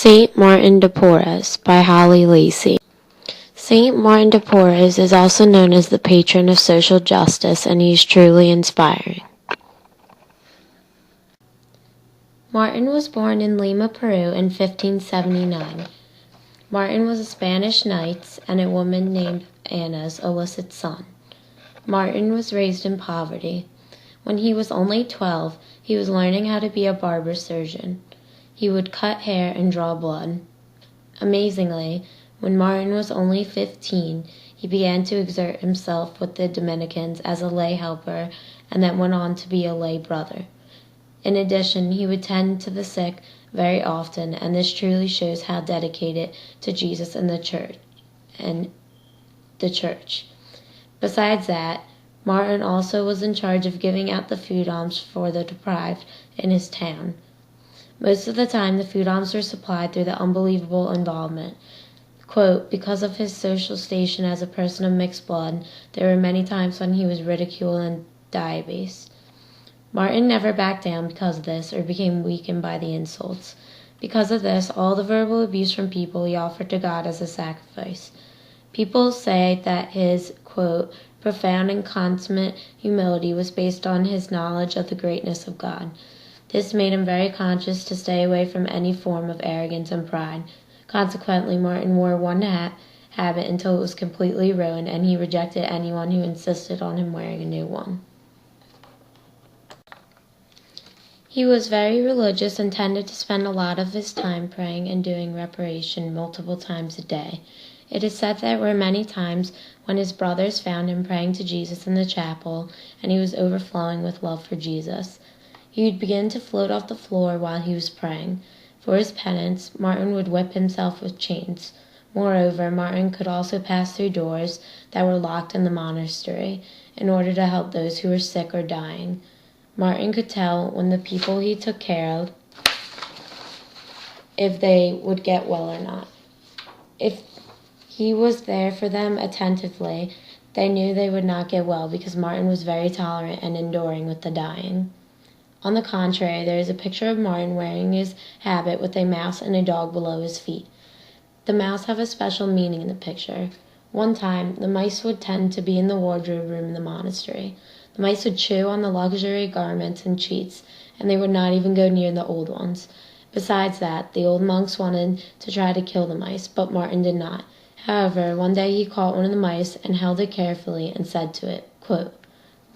Saint Martin de Porres by Holly Lacey. Saint Martin de Porres is also known as the patron of social justice, and he is truly inspiring. Martin was born in Lima, Peru in 1579. Martin was a Spanish knight and a woman named Anna's illicit son. Martin was raised in poverty. When he was only 12, he was learning how to be a barber surgeon. He would cut hair and draw blood. Amazingly, when Martin was only 15, he began to exert himself with the Dominicans as a lay helper and then went on to be a lay brother. In addition, he would tend to the sick very often, and this truly shows how dedicated to Jesus and the church. Besides that, Martin also was in charge of giving out the food alms for the deprived in his town. Most of the time, the food alms were supplied through the unbelievable involvement. Quote, because of his social station as a person of mixed blood, there were many times when he was ridiculed and diabased. Martin never backed down because of this or became weakened by the insults. Because of this, all the verbal abuse from people he offered to God as a sacrifice. People say that his, quote, profound and consummate humility was based on his knowledge of the greatness of God. This made him very conscious to stay away from any form of arrogance and pride. Consequently, Martin wore one habit until it was completely ruined, and he rejected anyone who insisted on him wearing a new one. He was very religious and tended to spend a lot of his time praying and doing reparation multiple times a day. It is said there were many times when his brothers found him praying to Jesus in the chapel, and he was overflowing with love for Jesus. He would begin to float off the floor while he was praying. For his penance, Martin would whip himself with chains. Moreover, Martin could also pass through doors that were locked in the monastery in order to help those who were sick or dying. Martin could tell when the people he took care of if they would get well or not. If he was there for them attentively, they knew they would not get well because Martin was very tolerant and enduring with the dying. On the contrary, there is a picture of Martin wearing his habit with a mouse and a dog below his feet. The mouse have a special meaning in the picture. One time, the mice would tend to be in the wardrobe room in the monastery. The mice would chew on the luxury garments and sheets, and they would not even go near the old ones. Besides that, the old monks wanted to try to kill the mice, but Martin did not. However, one day he caught one of the mice and held it carefully and said to it, quote,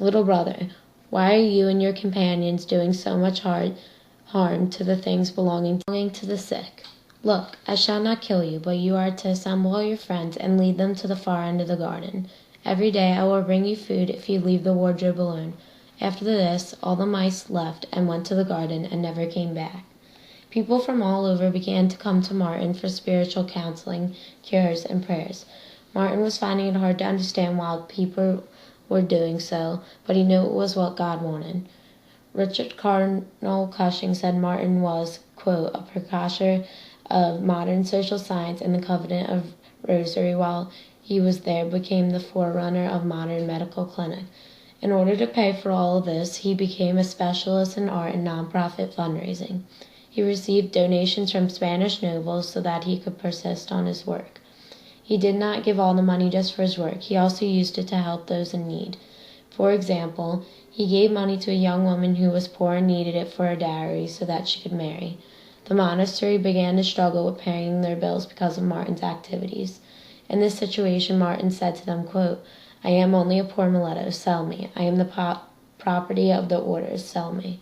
little brother, why are you and your companions doing so much harm to the things belonging to the sick? Look, I shall not kill you, but you are to assemble all your friends and lead them to the far end of the garden. Every day I will bring you food if you leave the wardrobe alone. After this, all the mice left and went to the garden and never came back. People from all over began to come to Martin for spiritual counseling, cures, and prayers. Martin was finding it hard to understand why people were doing so, but he knew it was what God wanted. Richard Cardinal Cushing said Martin was, quote, a precursor of modern social science, and the Covenant of Rosary while he was there became the forerunner of modern medical clinic. In order to pay for all of this, he became a specialist in art and nonprofit fundraising. He received donations from Spanish nobles so that he could persist on his work. He did not give all the money just for his work. He also used it to help those in need. For example, he gave money to a young woman who was poor and needed it for her dowry so that she could marry. The monastery began to struggle with paying their bills because of Martin's activities. In this situation, Martin said to them, quote, I am only a poor mulatto, sell me. I am the property of the orders, sell me.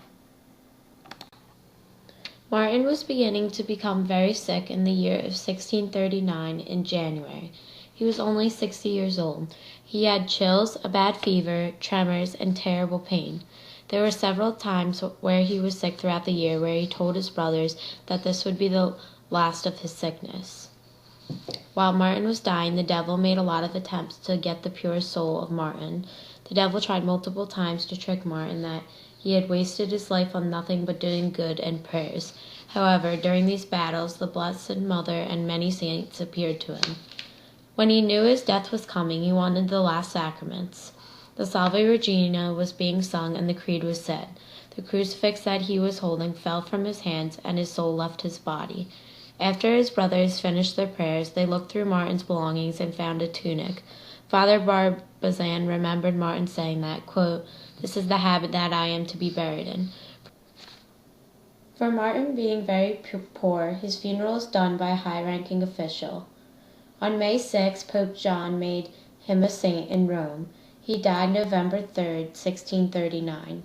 Martin was beginning to become very sick in the year of 1639 in January. He was only 60 years old. He had chills, a bad fever, tremors, and terrible pain. There were several times where he was sick throughout the year where he told his brothers that this would be the last of his sickness. While Martin was dying, the devil made a lot of attempts to get the pure soul of Martin. The devil tried multiple times to trick Martin that he had wasted his life on nothing but doing good and prayers. However, during these battles, the Blessed Mother and many saints appeared to him. When he knew his death was coming, he wanted the last sacraments. The Salve Regina was being sung and the creed was said. The crucifix that he was holding fell from his hands and his soul left his body. After his brothers finished their prayers, they looked through Martin's belongings and found a tunic. Father Barbazan remembered Martin saying that, quote, "This is the habit that I am to be buried in." For Martin being very poor, his funeral was done by a high-ranking official. On May 6, Pope John made him a saint in Rome. He died November 3, 1639.